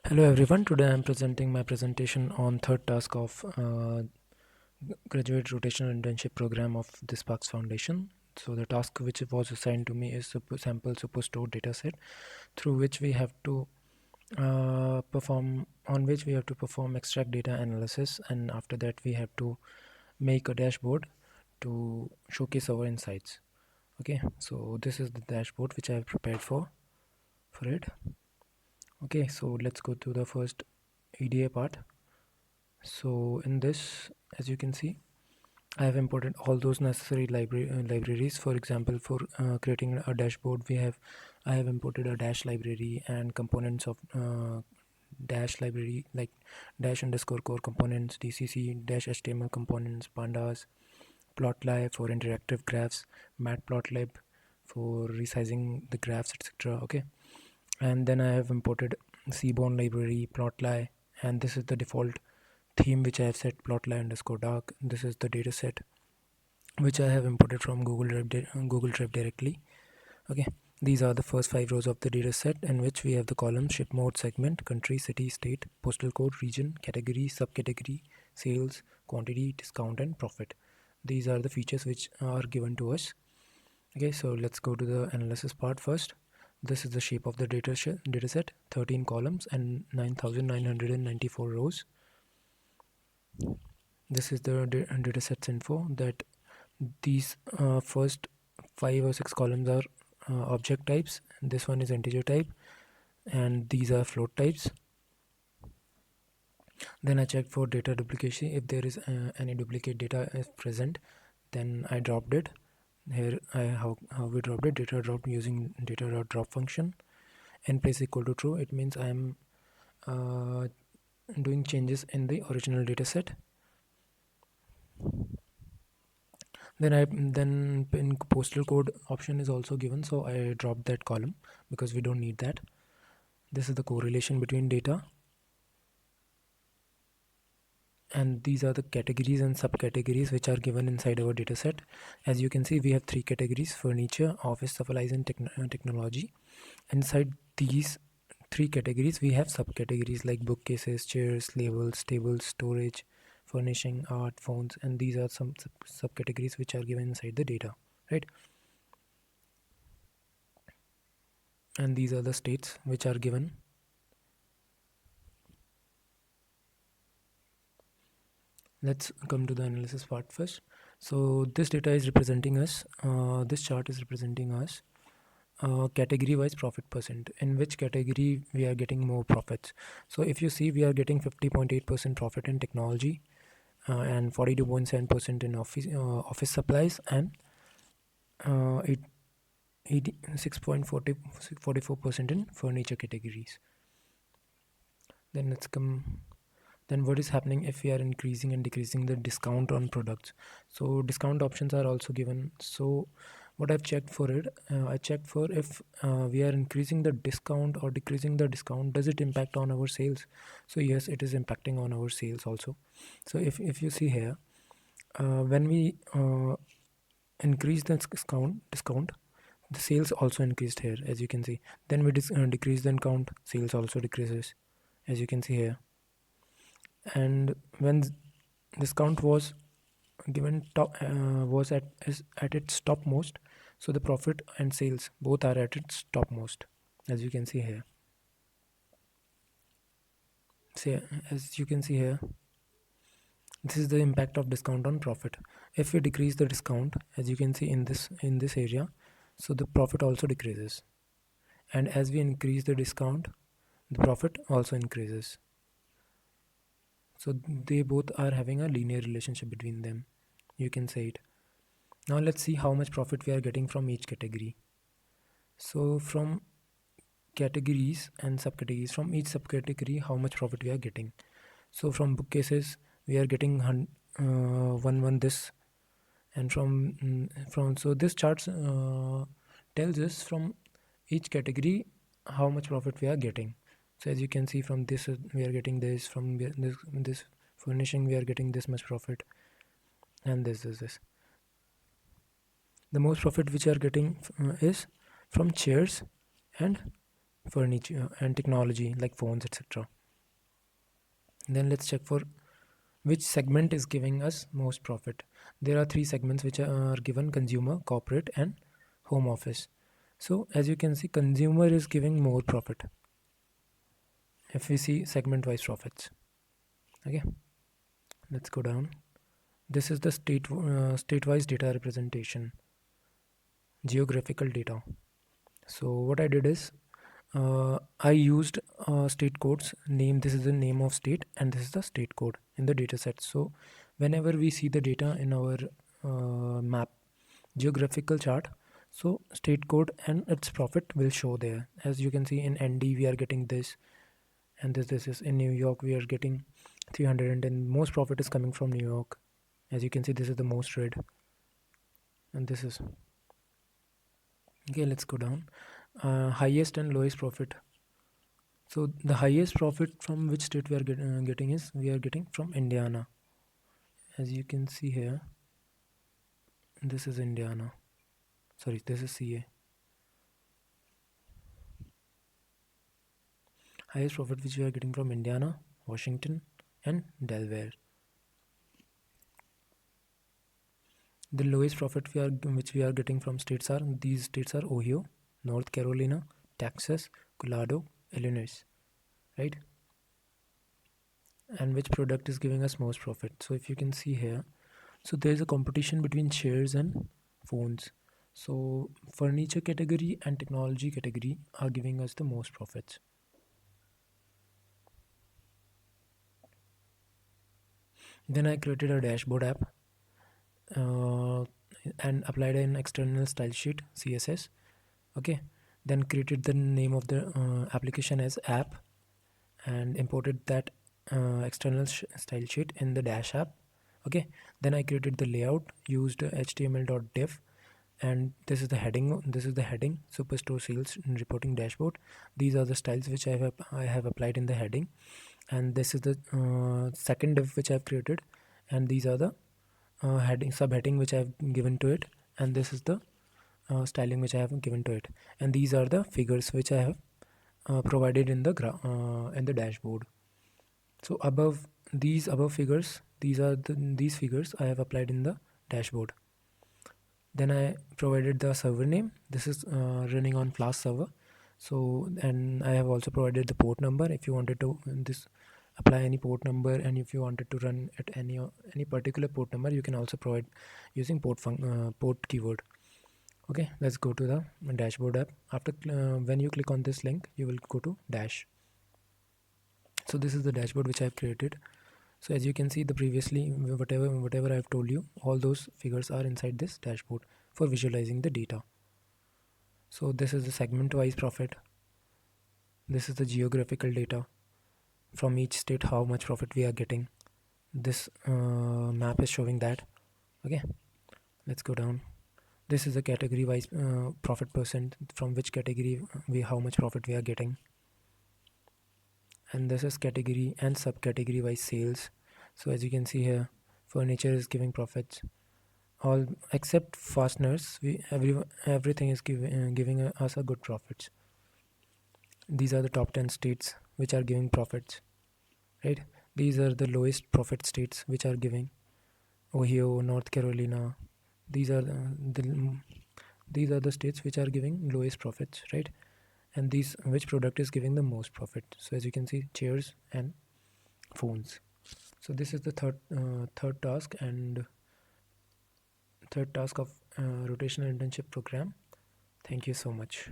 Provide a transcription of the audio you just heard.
Hello everyone, today I am presenting my presentation on third task of graduate rotational internship program of the Sparks Foundation. So the task which was assigned to me is sample superstore dataset through which we have to perform extract data analysis, and after that we have to make a dashboard to showcase our insights. Okay, so this is the dashboard which I have prepared for it. Okay, so let's go to the first EDA part. So in this, as you can see, I have imported all those necessary libraries. For example, for creating a dashboard, I have imported a dash library and components of dash library like dash underscore core components, DCC, dash HTML components, pandas, plotly for interactive graphs, matplotlib for resizing the graphs, etc. Okay, and then I have imported Seaborn library, plotly, and this is the default theme which I have set plotly underscore dark. This is the dataset which I have imported from Google Drive directly. Okay, these are the first 5 rows of the dataset, in which we have the columns: ship mode, segment, country, city, state, postal code, region, category, subcategory, sales, quantity, discount, and profit. These are the features which are given to us. Okay, so let's go to the analysis part first. This is the shape of the dataset: 13 columns and 9,994 rows. This is the datasets info, that these first 5 or 6 columns are object types, this one is integer type, and these are float types. Then I checked for data duplication. If there is any duplicate data is present, then I dropped it. Here how we dropped it: data dropped using data.drop function. N place equal to true, it means I am doing changes in the original dataset. Then in postal code option is also given, so I dropped that column because we don't need that. This is the correlation between data, and these are the categories and subcategories which are given inside our dataset. As you can see, we have 3 categories: furniture, office supplies, and technology. Inside these 3 categories we have subcategories like bookcases, chairs, labels, tables, storage, furnishing, art, phones, and these are some subcategories which are given inside the data, right? And these are the states which are given. Let's come to the analysis part first. So this data is representing us, this chart is representing us category wise profit percent, in which category we are getting more profits. So if you see, we are getting 50.8% profit in technology, and 42.7% in office supplies, and 86.44% in furniture categories. Then let's come. Then what is happening if we are increasing and decreasing the discount on products? So discount options are also given. So what I've checked for it, I checked for if we are increasing the discount or decreasing the discount, does it impact on our sales? So yes, it is impacting on our sales also. So if you see here, when we increase the discount, the sales also increased here, as you can see. Then we decrease the count, sales also decreases, as you can see here. And when discount was given top was at its topmost, so the profit and sales both are at its topmost, as you can see here. See, as you can see here, this is the impact of discount on profit. If we decrease the discount, as you can see in this area, so the profit also decreases, and as we increase the discount, the profit also increases. So they both are having a linear relationship between them, you can say it. Now let's see how much profit we are getting from each category. So from categories and subcategories, from each subcategory, how much profit we are getting. So from bookcases we are getting one this, and from so this charts tells us from each category how much profit we are getting. So as you can see, from this we are getting this, from this furnishing we are getting this much profit, and this is this. The most profit which are getting is from chairs and furniture and technology like phones, etc. Then let's check for which segment is giving us most profit. There are three segments which are given: consumer, corporate, and home office. So as you can see, consumer is giving more profit if we see segment wise profits. Okay, let's go down. This is the state-wise data representation, geographical data. So what I did is I used state codes name. This is the name of state and this is the state code in the data set. So whenever we see the data in our map geographical chart, so state code and its profit will show there. As you can see in ND we are getting this, and this is in New York we are getting 310. Most profit is coming from New York. As you can see, this is the most red, and this is okay. Let's go down. Highest and lowest profit. So the highest profit from which state we are getting is we are getting from Indiana. As you can see here, this is Indiana. Sorry, this is CA. Highest profit which we are getting from Indiana, Washington, and Delaware. The lowest profit which we are getting from states are these states are Ohio, North Carolina, Texas, Colorado, Illinois, right? And which product is giving us most profit? So if you can see here, so there is a competition between chairs and phones. So furniture category and technology category are giving us the most profits. Then I created a dashboard app and applied an external style sheet CSS. Okay, then created the name of the application as app and imported that external style sheet in the dash app. Okay, then I created the layout, used html.div, and this is the heading superstore sales reporting dashboard. These are the styles which I have applied in the heading, and this is the second div which I have created, and these are the heading subheading which I have given to it, and this is the styling which I have given to it, and these are the figures which I have provided in the dashboard. So above figures, these figures I have applied in the dashboard. Then I provided the server name. This is running on Flask server. So, and I have also provided the port number if you wanted to apply any port number, and if you wanted to run at any particular port number, you can also provide using port keyword. Okay, let's go to the dashboard app. After when you click on this link, you will go to dash. So this is the dashboard which I have created. So as you can see, the previously whatever I have told you, all those figures are inside this dashboard for visualizing the data. So this is the segment wise profit. This is the geographical data from each state, how much profit we are getting. This map is showing that. Okay, let's go down. This is the category wise profit percent, from which category how much profit we are getting, and this is category and subcategory wise sales. So as you can see here, furniture is giving profits, all except fasteners. Everything is giving us a good profits. These are the top 10 states which are giving profits, right? These are the lowest profit states which are giving: Ohio, North Carolina. These are the states which are giving lowest profits, right? And these which product is giving the most profit. So as you can see, chairs and phones. So this is the third task of rotational internship program. Thank you so much.